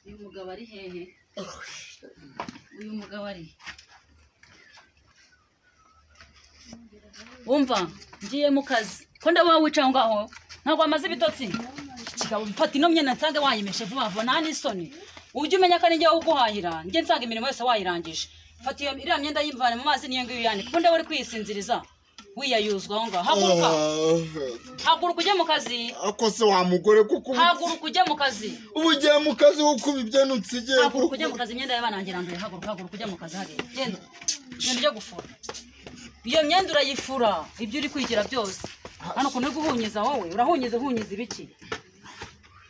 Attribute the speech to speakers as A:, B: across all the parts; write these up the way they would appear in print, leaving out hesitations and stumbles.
A: uyu mugabo ari hehe uyu mugabo ari umva ngiye mu kazi ko ndabona wicaye ngaho ntabwo amaze ibitotsi kigabo mfata ino myenda nsange wayimeshe vuba vuba nta n'isoni ujye umenya ko ari njye uguhahira njye nsanga imirimo yose wayirangije fata iyo iriya myenda yimvane mu mazi niyo ngiyo yani kuko ndabona uri kwisinziriza wiyayuzwa aho ngaho haguruka ujye mu kazi
B: ako se wa mugore kuko
A: haguruka ujye mu kazi
B: ubu ugiye mu kazi kuko ibyo ntutsigiye
A: haguruka ujye mu kazi imyenda y'abanangira mbere haguruka ujye mu kazi hariya genda ujye gufura iyo myenda urayifura ibyo uri kwigira byose hano ukuntu uri guhunyiza wowe urahunyiza ibiki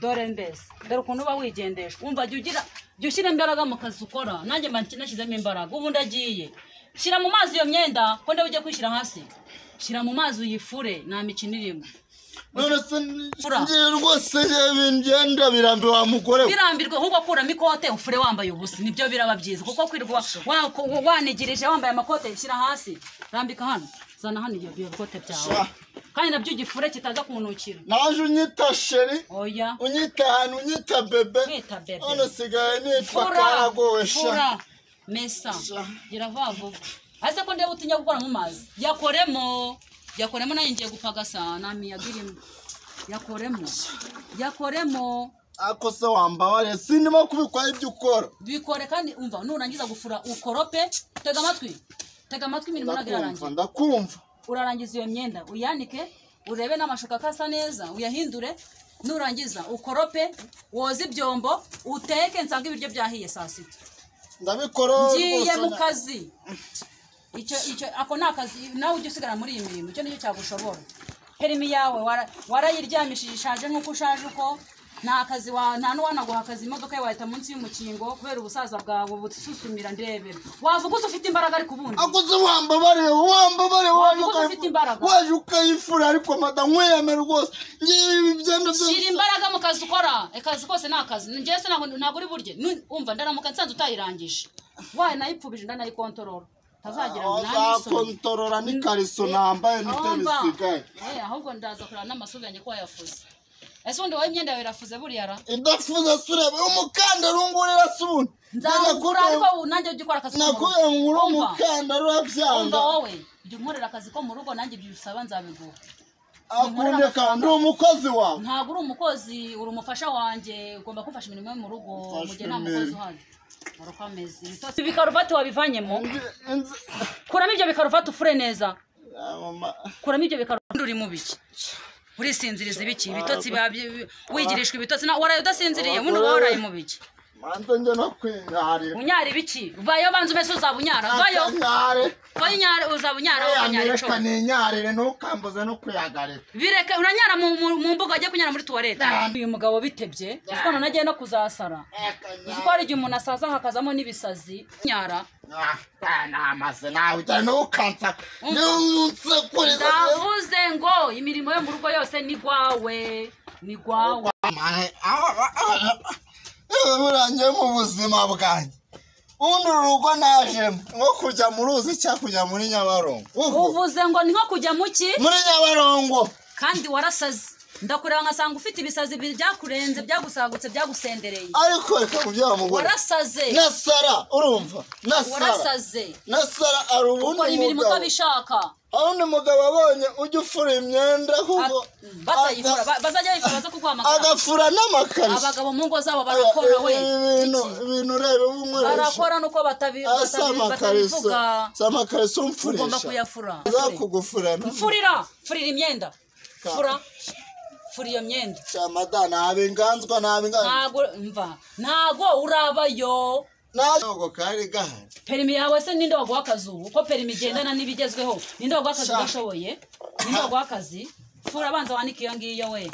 A: dore mbese dore ukuntu uba wigendesha wumva jya ushyira imbaraga mu kazi ukora nanjye nashyizemo imbaraga ubu ndagiye shyira mu mazi iyo myenda ko ndawe ujye kwishyira hasi shyira mu mazi uyifure nta mikino irimo
B: none se ngiye rwose ngenda birambi wa mugore
A: birambirwe ahubwo kuramo ikote ufure wambaye ubusa nibyo biraba byiza kuko kwirwa wanigirije wambaye amakote shyira hasi rambika hano zana hano iyo kote byawe kandi nabyo ugifure kitaza kumunukira
B: naje unyita sheri
A: oya
B: unyita hano unyita bebe hano sigaye nitwa karagowe
A: sha mesa gira vuba ase ko ndeba utinya gukora mu mazi yakoremo nayo ngiye gupagasa namiyagirimo yakoremo
B: ako se wambaware sindimo kubikora ibyo ukora
A: bikore kandi umva nurangiza gufura ukorope tega amatwi imirimo nagirarangiye
B: ndakumva
A: urarangiza iyo myenda uyanike urebe n'amashuka kasa neza uyahindure nurangiza ukorope woze ibyombo uteke nsanga ibiryo byahiye saa sita
B: ndabikora
A: ngiye mu kazi icyo ako nakazi nawe ujye usigara muri iyi mirimo icyo nicyo cyagushobora perimi yawe warayiryamishije ishaje nk'uko ushaje uko nta kazi nta n'uwanaguha akazi imodoka yawe wahita munsi y'umukingo kubera ubusaza bwawe bususumira ndebera wavuga uzi ufite imbaraga ariko ubundi
B: akoze wambabare waje ukayifura ariko madamu mwiyemera rwose ngibi byenda byose
A: shira imbaraga mu kazi ukora akazi kose ni akazi njye se ntabwo uri burye umva ndaramuka nsanze utayirangije waye nayipfubije ndanayikontorora tazagira ngo
B: kontorora ni kariso nambaye nitebisigaye
A: ahubwo ndaza kurana n'amasugi yanjye ko wayafuze ese undi wowe imyenda yawe irafuze buriya ra
B: idafuze surebe umukandara ungurira subundi
A: nzakura ariko nanjye ujye ukora akazi
B: nakuye ngura umukandara urabyanga
A: wowe ujye unkorera akazi ko mu rugo nanjye ibyo bisaba nzabiguha
B: akunde kandi umukozi wawe
A: ntabwo uri umukozi uri umufasha wanjye ugomba kumfasha imirimo yo mu rugo mu gihe nta mukozi uhari warakomeza ibitotsi ibikaruvati wabivanyemo kuramo ibyo bikaruvati ufure neza kuramo ibyo bikaruvati uri mu biki urisinziriza ibiki ibitotsi wigirishwa ibitotsi waraye udasinziriye ubundi uba waraye mu biki
B: manze njye no kwinyarira
A: unyara ibiki vayo banza umese uzaba unyara vayo uzaba unyara ukanyara ico
B: reka ninyarire ntukambuze no kuyagarira
A: bireke uranyara mu mbuga ajye kunyara muri toilette uyu mugabo bitebye uzikona nagiye no kuzasara uziko ari igihe umuntu asaza hakazamo n'ibisazi nyara
B: namaze nawe cyane ukansa
A: ndavuze ngo imirimo yo mu rugo yose ni gwawe
B: burangiye mu buzima bwanjye ubundi urugo najemo nko kujya mu ruzi cyangwa kujya muri Nyabarongo
A: uvuze ngo ni nko kujya mu ki
B: muri Nyabarongo
A: kandi warasaze ndakureba nkasanga ufite ibisazi byakurenze byagusagutse byagusendereye
B: ariko reka kubyara mugore
A: warasaze
B: nasara urumva nasara ari ubundi
A: ukora imirimo utabishaka
B: ubundi mugabo abonye ujya ufura imyenda kuko
A: batayifura bazajya bifura baza kuguhamagara
B: agafura n'amakariso
A: abagabo mu ngo zabo barakora we
B: ibintu urebe bumwe
A: barakora nuko batabivuga
B: samakariso umfurisha
A: ugomba kuyafura
B: zakugufura
A: mfurira imyenda fura iyo myenda
B: chamadana abenganzwa
A: ntago urabayo
B: ntago kari gahari
A: perimi yawe se ninde waguha akazi uko perimi igendana n'ibigezweho ninde waguha akazi udashoboye ninde waguha akazi fura abanza wanike iyo ngiyo we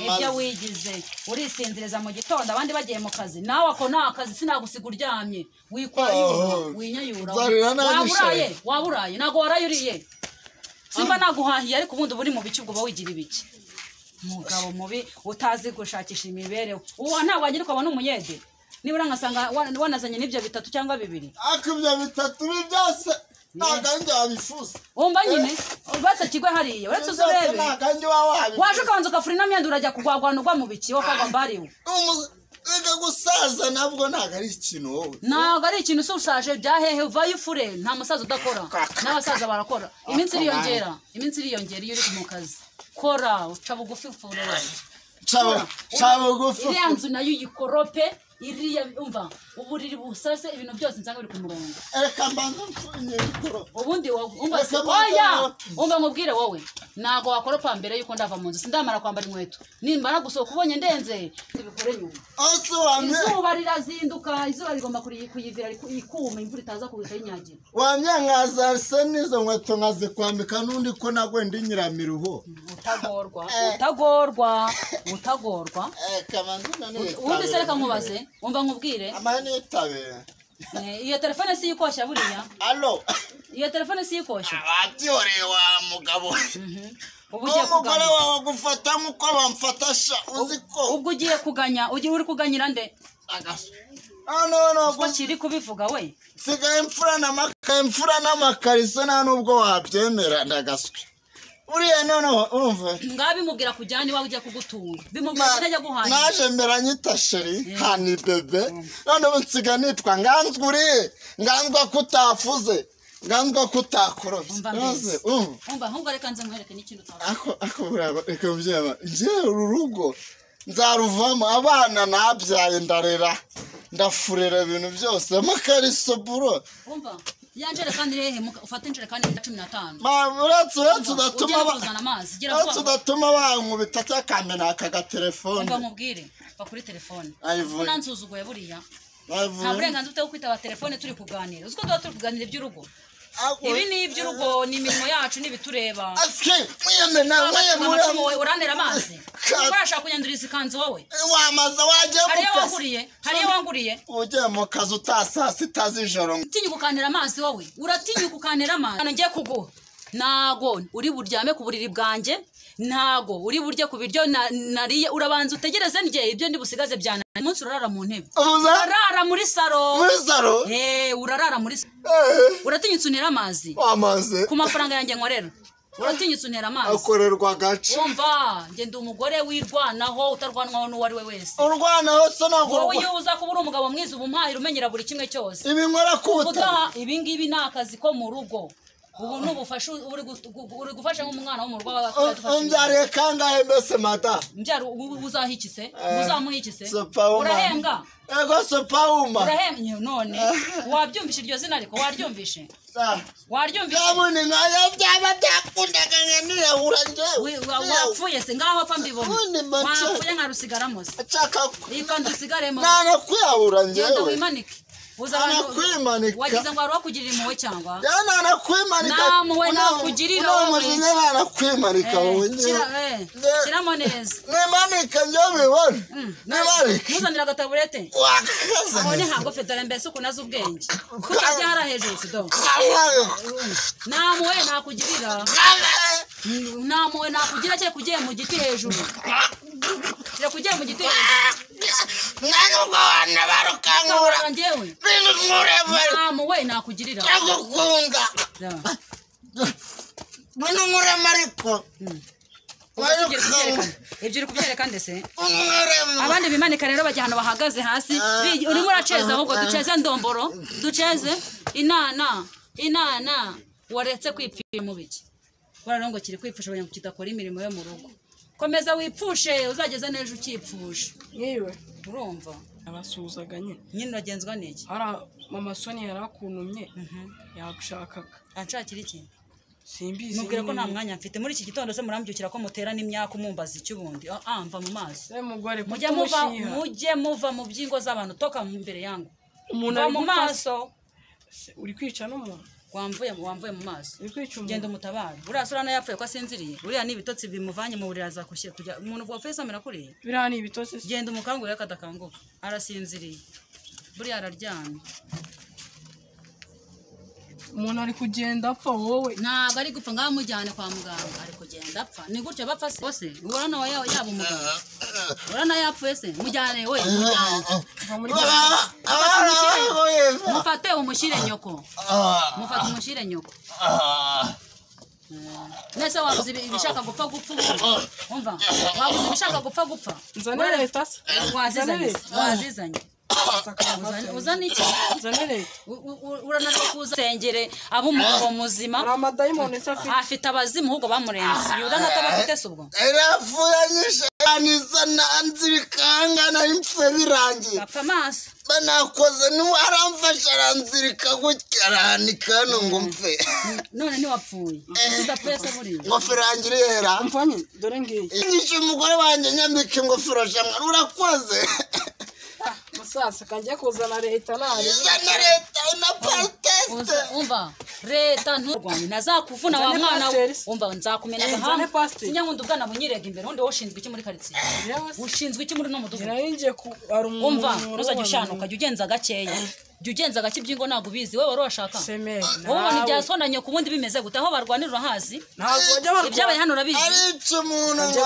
A: ibyo wigize urisinziriza mu gitondo abandi bagiye mu kazi nawe ako nta kazi sinagusiga uryamye winyayura waburaye ntago warayuriye simba naguhahiye ariko ubundi buri mu bici ubwo wigira ibiki umugabo mubi utazi gushakisha imibereho uwo ntabwo wagira ukabona umuyede nibura ngasanga wanazanye n'ibyo bitatu cyangwa bibiri
B: ibyo bitatu byose ntagange wabifuza
A: wumva nyine ubatse kigwe hariya uretse uzurebe waje ukabanza ugafura ino myenda urajya kugwagwana ugwa mu biki wakagwa mbariwe
B: Ega gusaza nabwo ntago ari ikintu wowe.
A: Ntago ari ikintu ushaje byahehe uvayo fure nta musaza udakora. N'abasaza barakora. Iminsi iriyongera iyo uri mu kazi. Kora uca bugufi furera.
B: Cha bugufi.
A: Iriya nzu nayo uyikorope iriya umva uburiri busase ibintu byose nsanga biri ku murongo.
B: Reka mbanza mfunye ikoro.
A: Ubundi umva se oya umva mubwire wowe nago wakoropa mbere yuko ndava mu nzu sindamara kwambara inkweto nimbara gusohoka ubonye ndenze bikore nyuma.
B: Ose wamye
A: izuba rirazinduka izuba rigomba kuyivira ikuma imvura itaza kubita inyagira.
B: Wamye nkaza se nizo nkweto nkazikwambika nundi ko nagwenda inyiramiruho. Utagorwa. Kamanzi nane.
A: Ubundi se reka nkubaze umva nkubwire.
B: Amane tabe.
A: Iyo telefone si yikosha buriya.
B: Allo.
A: Iyo telefone si yikosha.
B: Ati ore wa mugabo.
A: Ubu ugiye
B: kuganya. Wawe gufata nkuko bamfatasha uziko.
A: Ubwo ugiye kuganya, uri kuganyira nde?
B: Agaso. No.
A: Ko kiri kubivuga we.
B: Sigaye imfura n'amakariso nta nubwo wabyemera ndagaswe. Uriya no urumva.
A: Ngabimubwira kujyana iwawe ujya kugutunga. Bimubwira kujya guhanya.
B: Naje mbera nyita sheri, hani bebe. None unsiga nitwa nganzwa kutafuze. Nganzwa kutakorofye.
A: Umva ahubwo reka nze nkwereke n'ikintu utavuga.
B: Ako reka mbyema. Nje ururugo nzaruvamo abana nabyaye ndarera. Ndafurera ibintu byose amakariso buro.
A: Umva yanjere kandi hehe ufate injere kandi 15.
B: Uretse udatuma bankubita cyakamena aka telefone.
A: Umva mubwire va kuri telefone. Nansuzuguye buriya.
B: Nta
A: burenganzira ufite kwitaba telefone turi kuganira. Uziko turi kuganira iby'urugo. Ibi ni iby'urugo ni imirimo yacu nibitureba.
B: Mwemena
A: urantera amazi. Urashaka kunyanduriza ikanzu wowe.
B: Wamaza waje
A: hariyo wanguriye.
B: Ugiye mu kazi utasasa itazijoro.
A: Utinyuka ukantera amazi wowe. Uratinyuka ukantera amazi. Ngiye kuguha. Nago uri buryame ku buriri bwanjye. Ntago uri burye ku biryo nariye urabanza utegereze ngiye ibyo ndi busigaze byana. Umunsi urarara mu ntebe. Urarara muri saro. Urarara muri saro. Uratinyutse unera amazi.
B: Amazi.
A: Ku mafaranga yanjye nkorera. Uratinyutse unera amazi.
B: Akorerwa gace.
A: Umva nge ndi umugore wirwanaho utarwanwaho n'uwari we wese.
B: Urwanaho so nagurwa.
A: Wowe yuza kubura umugabo mwiza ubumpahira umenyera buri kimwe cyose.
B: Ibi nkora kubuta.
A: Ibi ngibi nakazi ko mu rugo. Ubu nubufasha uri gufasha nk'umwana wo mu rugo
B: abakora. Umbyare kangahe mbese mata?
A: Mbyaro uzahikise, uzamuhikise.
B: Urahembwa. Ego sopauma.
A: Urahembye none. Wabyumvishe iryo zina ariko waryumvishe. Waryumvishe.
B: Yabone nkaya byaba byakundaga ngenire uranje.
A: Wapfuye se ngaho apfa mbibona. Wapfuye nka rusigaramo se.
B: Achaka.
A: Ika ndusigaremo.
B: Nana kuyabura njewe.
A: Yenda wimanike.
B: Uzana kwimanika.
A: Wagize ngo ari wakugirira impuhwe cyangwa?
B: Yana kwimanika.
A: Namuwe nakugirira wowe.
B: Nana kwimanika wowe.
A: Kiramo neza.
B: Nimanika njo bibona. Nimanika.
A: Muzanira agataburete.
B: Wakaza.
A: Abone hango fedora mbese ukunaza ubwenge. Kujya hara hejuru sido. Namuwe nakugirira. Namuwe nakugira cye kugiye mu giti hejuru. Kira kugiye mu giti hejuru.
B: Nani ubwana barukangura.
A: Ngewe. Namuwe nakugirira.
B: Ndagukunda. Bino nkure mariko.
A: Ibyo uri kubyereka ndetse abandi bimanika rero bajya hano bahagaze hasi urimo uraceza ahubwo duceze ndomboro duceze inana waretse kwipfira mu biki bararongo kiri kwipfusha abanya kidakora imirimo yo mu rugo komeza wipfushe uzageza nejo ukipfusha
C: yewe
A: urumva
C: abasuzaga
A: nyine bagenzwa niki
C: ara mama Sonia yarakunumye yagushakaga
A: anshakira iki
C: simbizi
A: mubwira ko nta mwanya mfite muri iki gitondo se murambyukira ko mutera n'imyaka umumbaza icyubundi mva mu maso
C: mugore
A: mujye muva mu byingo z'abantu toka mu imbere yangu umuntu ari mu maso
C: uri kwica n'umuntu
A: wamvuye mu maso genda umutabara uriya sura yapfuye ko asinziriye uriya ni ibitotsi bimuvanye mu buriri azakushyira kujya umuntu wapfuye samera kuriye
C: biriya ni ibitotsi
A: genda umukangurire akadakanguka arasinziriye buriya araryamye
C: umuntu ari kugenda apfa wowe
A: ntabwo ari gupfa ngaho mujyane kwa muganga ari kugenda apfa ni gutyo bapfa se bose urana wa yaba umugabo urana yapfuye se mujyane we mufate umushyire nyoko mufate umushyire nyoko Mwese wabuze ibishaka gupfa umva wabuze ibishaka gupfa
C: nzanire leta se
A: wazizanye uzana iki
C: nzanire
A: uranarwa kuza sengere abo umugabo muzima
C: amadayimoni se
A: afite abazimu ahubwo bamurenze yuda ntatabafite se ubwo
B: yarafuyanyisha niza nanzirikanga narimfe birangiye
A: bapfa amaso
B: banakoze niwaramfasha aranzirika gutya arahanika hano ngo mpfe
A: none niwapfuye udapfuye se buriya
B: ingofero yanjye irera
C: mvanye dore ngiye
B: inyishe umugore wanjye nyambika ingofero shamwa urakoze
C: musasa kanjye kuzana leta nari
B: izana leta na proteste
A: umva leta nturwanye nazakuvuna wa mwana umva nzakumena gahanga sinyankunda ubwana bunyirega imbere undi washinzwe iki muri quartier ushinzwe iki muri no mudugudu
C: narahinje ku ari umuntu
A: umva ntuzajya ushanuka jya ugenza gakeya jya ugenza gake byingo ntago bizi wewe warashaka wowe ni byasonanye ku bundi bimeze gute aho barwanira hasi
C: ntago bajya barwana
A: ibyabaye hano urabizi
B: arica umuntu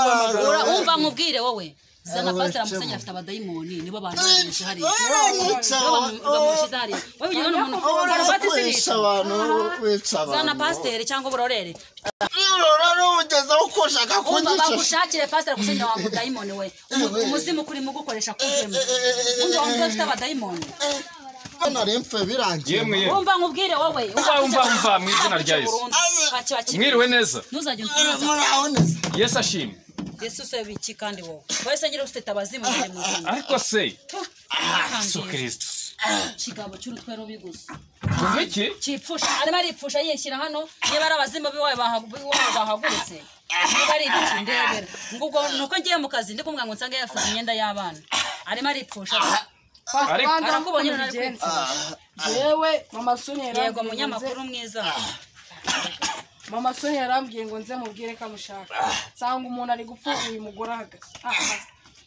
A: umva nkubwire wowe zana pastor amusenya afite abadayimoni nibo bantu bamwishe hari bamwishe wewe ugiye n'umuntu barabati
B: wica abantu
A: zana pastor cyangwa burorere
B: ugeze uko ushaka
A: kunyica bagushakire pastor akusenya wa mudayimoni we umuzimu kuri mu gukoresha kuvemo undi wamwe afite abadayimoni
B: narimfe birangiye
A: umva nkubwire wowe
D: umva mu izina rya Yesu mwiriwe neza
A: ntuzajye unsubiza
B: muraho neza
D: Yesu ashimwe
A: Yesu se biki kandi wowe wese ngira ufite abazimu muri muzima
D: ariko se Yesu Kristo
A: kigabo cy'urutwero bigusa
D: iki
A: cipfusha arimo aripfusha yishyira hano niba ari abazimu biwaye bahagurutse niba ari ibiki ndebera ngubwo nuko ngiye mu kazi ndi kumwe ngo nsange yafuze imyenda y'abana arimo aripfusha arakubonye nari
C: yewe mama Sonia
A: yego munyamakuru mwiza
C: mama Sonia yarambwiye ngo nze mubwire ko amushaka sanga umuntu ari gupfa uyu mugore ahagaze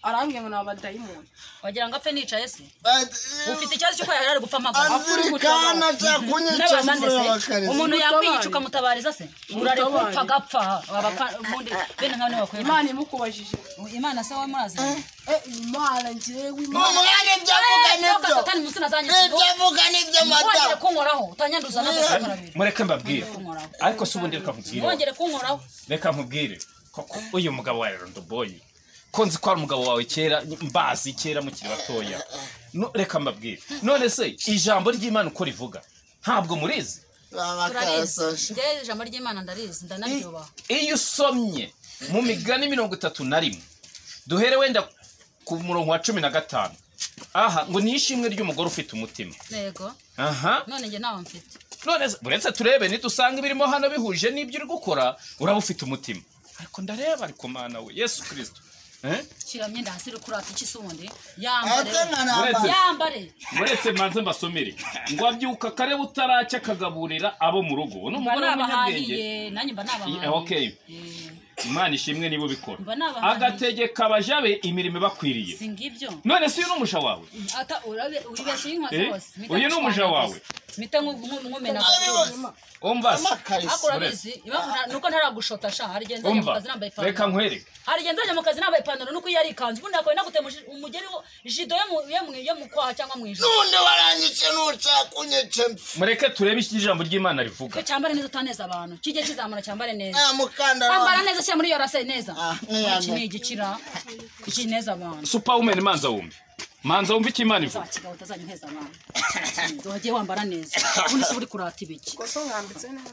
C: arambwiye ngo nabadayimoni
A: wagira ngo apfe nicaye se ufite ikibazo cy'uko yari ari gupfa amaguru
B: azirikana cyakunyica
A: umuntu yakwiyica ukamutabariza se urari gupfa gapfa ubundi bene nkaho niwe wakwera
C: Imana imukubajije
A: Imana se wowe murazi
C: Imana njyewe
B: umwana ibyavuga nibyo
A: satani munsi nazanye
B: ibyavuga nibyo mata
A: wongere kunkoraho utanyanduza n'abakarabira
D: mureke mbabwire ariko se ubundi reka nkubwire
A: wongere kunkoraho
D: reka nkubwire koko uyu mugabo wa Rondoboyi konzi ko ari umugabo wawe kera mbazi kera mukiri batoya reka mbabwire none se ijambo ry'Imana uko rivuga ntabwo murizi
A: nge ijambo ry'Imana ndarizi ndanaryoba
D: iyo usomye mu migani 31 duhere wenda ku murongo wa 15 aha ngo nishimwe ry'umugore ufite umutima
A: yego
D: aha
A: none nge nawe mfite
D: none buretse turebe nidusanga ibirimo hano bihuje n'ibyo uri gukora uraba ufite umutima ariko ndareba ariko mana we Yesu Kristo
A: shira myenda hasi rukurata iki subundi yambare
D: muretse manze mbasomere ngo abyuka kare butaracya akagaburira abo mu rugo n'umugore w'umunyabwenge
A: nanjye mba nabahaye
D: okay Imana ishimwe nibo bikora agategeka abajabe imirimo bakwiriye
A: singibyo
D: none se uyu n'umusha wawe
A: ata uribeshye inka zose
D: uyu n'umusha wawe
A: mita nkumena
D: umva
A: akurabizi nuko ntaragushota sha harigenza mu kazi nambaye ipantaro
D: reka nkwereke
A: harigenza mu kazi nambaye ipantaro nuko yari ikanzu ubundi akaba nagute umugeri jido yo mu kwaha cyangwa mu ijoro
B: none warangice n'ucakunyice
D: mureke turebe iki ijambo ry'Imana rivuga
A: ko cyambare neza utaneza abantu kije kizamura cyambare neza
B: mukandara
A: ambara neza cyo muri yo rase neza iki ni igikira iki neza abantu
D: superwoman manza wumve iki Imana ivuga
A: kigabo utazanye nteza abantu wagiye wambara neza ubundi se uri kurata ibiki
C: koso ngambitse neza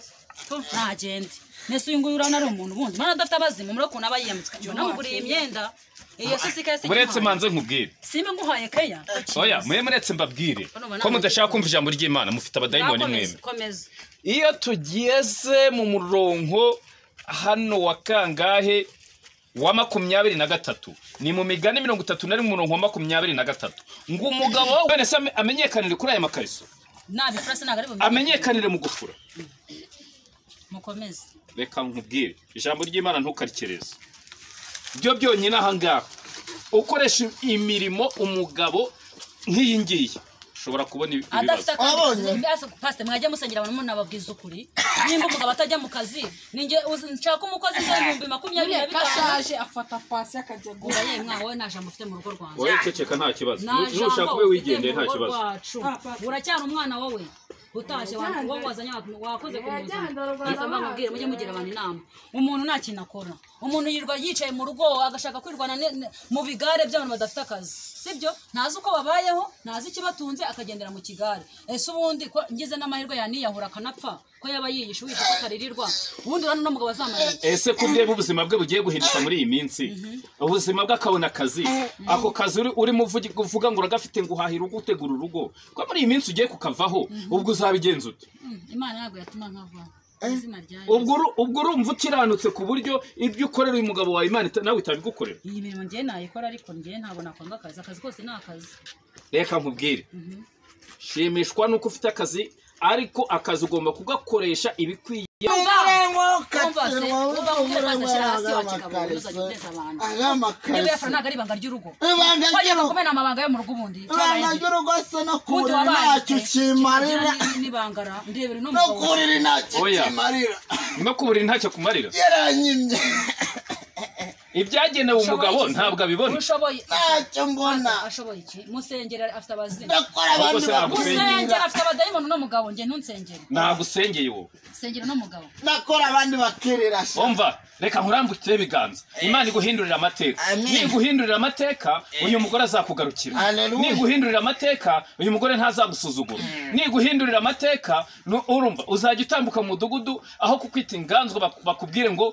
A: ntagende nese uyu nguyu urabona ari umuntu bundi mana adafite abazimu muri ukuntu aba yiyambitswe namuguriye imyenda iyo sisika se
D: buretse manze nkubwire
A: simbe nguhaye keya
D: oya muretse mbabwire ko mudashaka kumva ijambo ry'Imana mufite abadayimoni mwemwe iyo tugeze mu murongo hano wa kangahe wa 23 ni mu migani 31 mu murongo wa 23 ngo umugabo wene se amenyekanire kuri aya makariso
A: nabi frase nagari
D: amenyekanire mu gufura
A: mukomeze
D: reka nkubwire ijambo ry'Imana ntukarikereze byo byonyine aha ngaha ukoresha imirimo umugabo nk'iyi ngiyi ushobora kubona ibibazo
A: pastor mwajya musengera abantu munababwiza ukuri nimba umugabo atajya mu kazi ninge nshaka umukozi n'ibihumbi 20
C: kashaje afata pasi akajya
A: gura ye mwawe naje mufite mu rugo rwanjye
D: wowe ceceka nta kibazo nushaka kube wigendeye nta kibazo
A: uracyari umwana wowe utashye wowe wazanye wakoze kumuzana mubwire mujye mugira abantu inama umuntu nta kintu akora umuntu yirwa yicaye mu rugo agashaka kwirwana mu bigare by'abantu badafite akazi sibyo ntazi uko babayeho ntazi ikibatunze akagendera mu kigare ese ubundi ko ngize n'amahirwe yaniyahura akanapfa ko yaba yiyishe wita ko akaririrwa ubundi urano n'umugabo azamarira
D: ese ko ureba ubuzima bwe bugiye guhinduka muri iyi minsi ubuzima bwe akabona akazi ako kazi urimo uvuga ngo uragafite ngo uhahira ugutegura urugo ko muri iyi minsi ugiye kukavaho ubwo uzabigenza ute
A: Imana ntabwo yatuma nkavaho
D: ubwo urumva ukiranutse ku buryo ibyo ukorera uyu mugabo wawe Imana nawe itabigukorera
A: iyi mirimo njye nayikora ariko njye ntabwo nakwanga akazi kose ni akazi
D: reka nkubwire shimishwa nuko ufite akazi ariko akazi ugomba kugakoresha ibikwiye no kuburira ntacyo kumarira ibyagenewe umugabo ntabwo abibona
B: ntacyo mbona
A: ashoboye iki musengera afite abazima
B: ndakora abantu
A: musengera afite abadayimoni n'umugabo njye ntunsengere
D: nagusengeye wowe
A: sengera n'umugabo
B: ndakora abandi bakirira
D: umva reka nkurambukire ibiganza Imana iguhindurira amateka niguhindurira amateka uyu mugore azakugarukira niguhindurira amateka uyu mugore ntazagusuzugura niguhindurira amateka urumva uzajya utambuka mu mudugudu aho kukwita inganzwa bakubwire ngo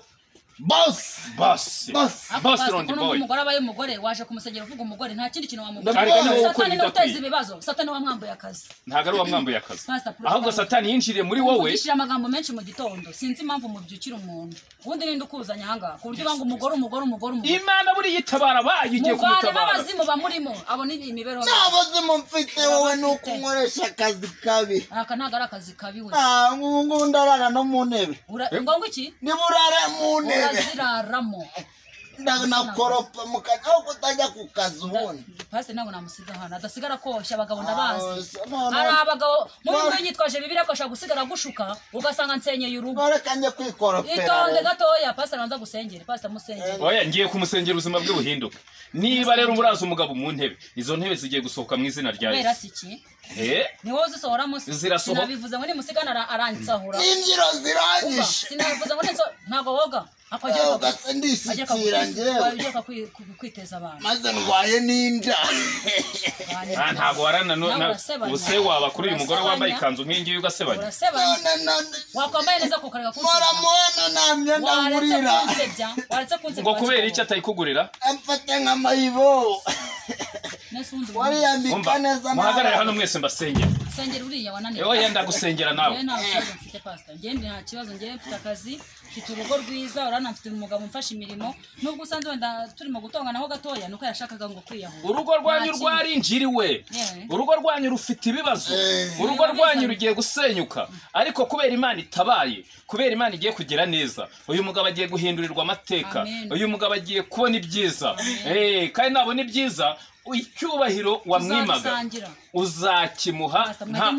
B: boss
D: round boy
A: umugore abaye umugore waje kumusengera uvuga umugore nta kindi kintu wamubwira satani no uteza ibibazo satani wamwambuye akazi
D: ntago ari wamwambuye akazi ahubwo satani yinjiriye muri wowe
A: yishira amagambo menshi mu gitondo sinzi impamvu mubyukira umuntu ubundi ninde ukuzanya hanga ku buryo banga umugore
D: Imana buri yitabara bayigiye kumutabara
A: abazimu bamurimo abo ni imibereho
B: n'abazimu mfite wowe nuko nkoresha akazi kabi
A: aka ntago ari akazi kabi we
B: ngo ndarara no mu ntebe
A: ngo iki
B: niburare mu ntebe
A: uraziraramo
B: nakoropa mukajya aho kutajya ku kazi ubundi
A: pasi ntabwo namusiga hano adasigara koshya abagabo ndabazi hari abagabo mu bintu yitwaje bibiri akosha gusigara gushuka ugasanga nsenyeye urugo
B: reka njye kwikoropera
A: itonde gatoya pasi aranza gusengera pasi amusengera
D: oya ngiye kumusengera ubuzima bwe buhinduka niba rero muraza umugabo mu ntebe izo ntebe zigiye gusohoka mu izina rya Yesu ni wowe uzisohora musi sinabivuze ngo nimusigana aransahura
B: n'imbyiro ziranyishe
A: sinabivuze ngo ntabwo woga ajya kwiteza abantu
B: maze ndwaye n'inda
D: ntabwo warana ubuse waba kuri uyu mugore wambaye ikanzu nk'ingiyi ugasebanya
A: wakwambaye neza kukareka
B: kunsebya nta myenda ngurira
D: ngo kubera iki atayikugurira
B: amfate nk'amayibo wariyambika neza
D: muhagarare hano mwese mbasengera
A: sengera uriya wananiwe
D: oya ndagusengera nawe
A: nta kibazo mfite pastor ngende nta kibazo ngende mfite akazi mfite urugo rwiza urana mfite umugabo mfasha imirimo nubwo usanze wenda turimo gutonganaho gatoya nuko yashakaga ngo kwiyahura
D: urugo rwanyu rwarinjiriwe urugo rwanyu rufite ibibazo urugo rwanyu rugiye gusenyuka ariko kubera Imana itabaye kubera Imana igiye kugira neza uyu mugabo agiye guhindurirwa amateka uyu mugabo agiye kubona ibyiza kandi nabona ibyiza icyubahiro wamwimaga uzakimuha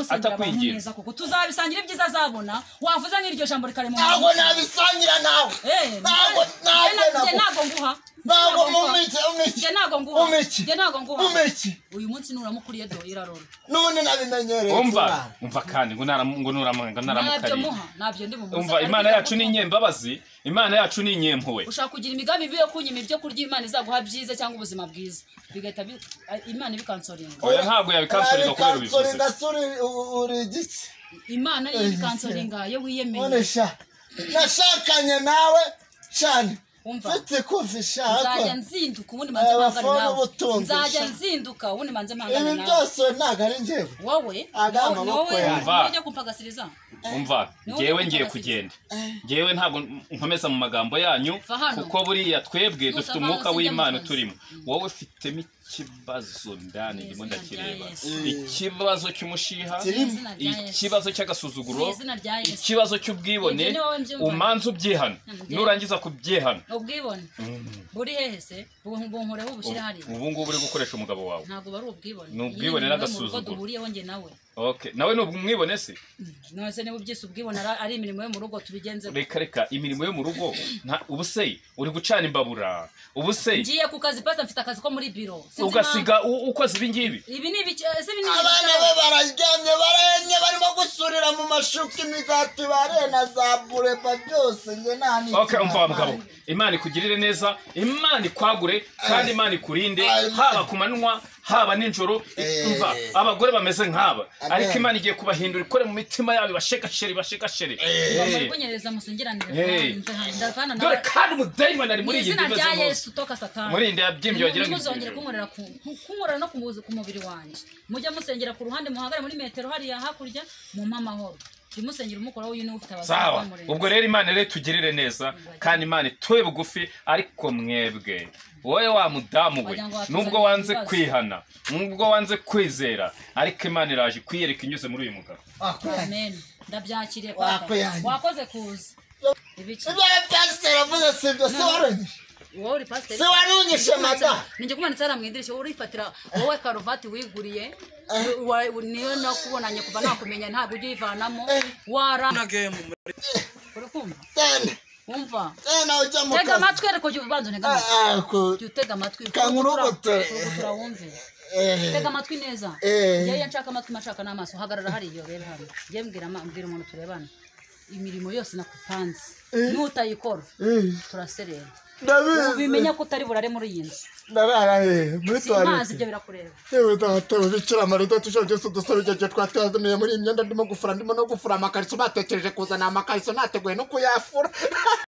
D: atakwingira
A: kuko tuzabisangira ibyiza azabona wavuze nk'iryo jambo rikare mu
B: ntabwo nabisangira nawe
A: ntabwo nguha uyu munsi nuramukuriye do irarora
B: none nabimenyereye
D: umva kandi ngo
A: naramukariye
D: umva Imana yacu ni inyembabazi Imana yacu ni inyempuwe
A: ushaka kugira imigambi mibi yo kunyima ibyo kurya Imana izaguha byiza cyangwa ubuzima bwiza bigahita Imana ibikansoringa
D: oya ntabwo yabikansoringa kubera ubivuze
B: uri igiki
A: Imana niyo ibikansoringa yo wiyemeye
B: nashakanye nawe cyane mfite kufisha
A: nzajya nzinduka ubundi manze mpangane nawe nzajya nzinduka ubundi manze mpangane nawe
B: ibi byose ntabwo ari njyewe
A: wowe
B: amaboko
A: yawe ujya kumpagasiriza
D: umva ngewe ngiye kugenda ngewe ntabwo nkomeza mu magambo yanyu kuko buriya twebwe dufite umwuka w'Imana turimo wowe ufitemo ikibazo ndani ndimo ndakireba ikibazo cy'umushiha ikibazo cy'agasuzuguro ikibazo cy'ubwibone umanza ubyihana nurangiza kubyihana
A: ubwibone buri hehe se bunkureho ubushyire hariya
D: ubu ngubu uri gukoresha umugabo wawe
A: ntabwo bari ubwibone
D: ni ubwibone n'agasuzuguro
A: duhuriyeho njye nawe
D: nawe ni umwibone se
A: nose niba ubyise ubwibone ari imirimo yo mu rugo tubigenze
D: reka imirimo yo mu rugo ubu se uri gucana imbabura ubu se
A: ngiye ku kazi pasta mfite akazi ko muri biro
D: ugasiga ukoze ibi ngibi
A: ibi ni
B: abana be bararyamye barayenye barimo gusurira mu mashuka imigati barena za bureba byose nge nani
D: okay umva mugabo Imana ikugirire neza Imana ikwagure kandi Imana ikurinde haba ku manywa haba ninjoro umva abagore bameze nk'aba ariko Imana igiye kubahindura ikore mu mitima yabo bashekasheri
A: bari kunyereza musengeranire ndavana
D: dore kandi umudayimoni ari muri iyi
A: ndimeze izina rya Yesu toka satani
D: muri inde yabyimbye wagira ngo
A: muzongere kunkorera no kumubuza ku mubiri wanje mujya musengera ku ruhande muhagare muri metero hariya hakurya mu mpamahoro Timusengera umukora w'uyu n'ufite
D: sawa ubwo rero Imana rero tugirire neza kandi Imana ituye bugufi ariko mwebwe wowe wa mudamu we nubwo wanze kwihana nubwo wanze kwizera ariko Imana iraje kwiyereka inyuze muri uyu mugabo
A: amen ndabyakiriye papa wakoze kuza
B: ibiki pastor avuze sibyo se waranye
A: wowe uri pastor
B: se warunyishe mata
A: ninjye kumanitse ara mwidirisha urifatira wowe karuvati wiguriye niyo nakubonanye kuva nakumenya ntabwo ujye yivanamo wara
E: na game
A: urukumva
B: tene
A: umva
B: tene ujya mu
A: tega amatwi ariko jya ubanza ntega amatwi utega amatwi kurugutura wumve tega amatwi neza yewe nshaka amatwi mashaka n'amaso hagarara hari iyo rero hano ngiye mbwira umuntu turebana imirimo yose nakupanze nutayikora turaserera ubimenya ko utari burare muri iyi nzu
B: ndarara muri toilette
A: mazi ibyo birakureba
B: yewe data bikira amarido tuje dusaba igihe twatazaniye muri imyenda ndimo gufura ndimo no gufura amakariso batekereje kuzana amakariso nateguye no kuyafura